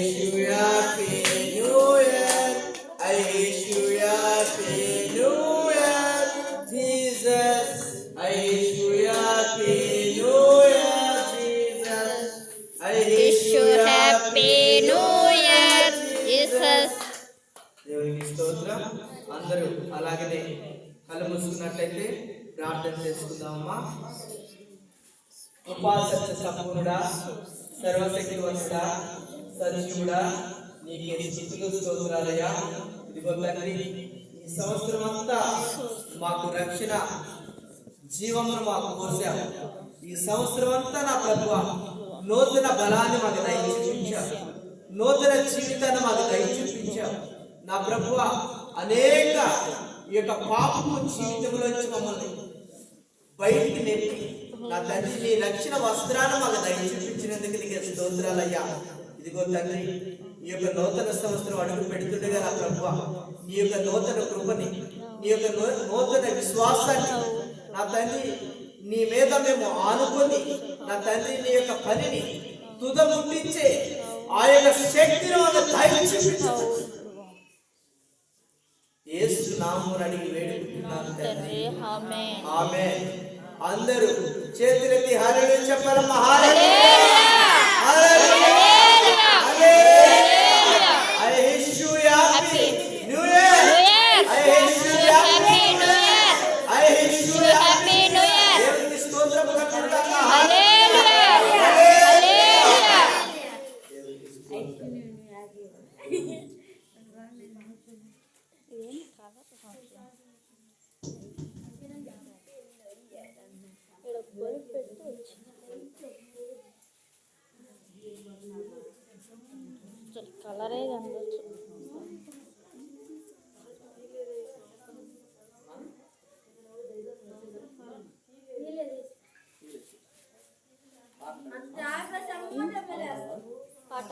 wish you happy new year. I wish you happy new year, Jesus. I wish you happy new year, Jesus. I wish you happy new year, Jesus. దేవునికి స్తోత్రం. అందరూ అలాగనే కళ్ళు మూసుకున్నట్లయితే ప్రార్థన చేసుకుందామమ్మా. కృపా సత్య సంపూర్ణుడా, సర్వశక్తివంతుడా, సజీవుడా, నీకే స్తుతులు స్తోత్రాలయ్యా. ఇదిగో తండ్రి, ఈ సంవత్సరం అంతా మాకు రక్షణ జీవమును మాకు పోసావు. ఈ సంవత్సరం అంతా నా ప్రభువా నూతన బలాన్ని మాకు దయచూపించావు, నూతన జీవితాన్ని మాకు దయచూపించావు. నా ప్రభువా అనేక ఈ యొక్క పాపము జీవితంలోంచి మమ్మల్ని బయటికి నెట్టి నా తండ్రి నీ రక్షణ వస్త్రాన్ని మాకు దయచూపించినందుకు నీకు స్తోత్రాలయ్యా. ఇదిగో తండ్రి, ఈ యొక్క నూతన సంవత్సరం అడుగు పెడుతుండగా నా ప్రభువా నీ యొక్క నూతన కృపని, నీ యొక్క నూతన విశ్వాసాన్ని నా తండ్రి నీ మీద మేము ఆనుకొని నా తండ్రి నీ యొక్క పనిని తుదముట్టించే ఆ యొక్క శక్తిని మాకు దయచూపించు. యేసు నామమున అడిగి వేడుకుంటున్నాను తండ్రి, ఆమేన్. ఆమేన్. అందరూ చేతులెత్తి హల్లెలూయా చెప్పాలమ్మా. హల్లెలూయా, హల్లెలూయా, హల్లెలూయా. I wish you happy new year. I wish you happy new year. I wish you happy new year. దేవునికి స్తోత్రం కలుగుగాక. హల్లెలూయా, హల్లెలూయా. కలరే కనవచ్చు. పాట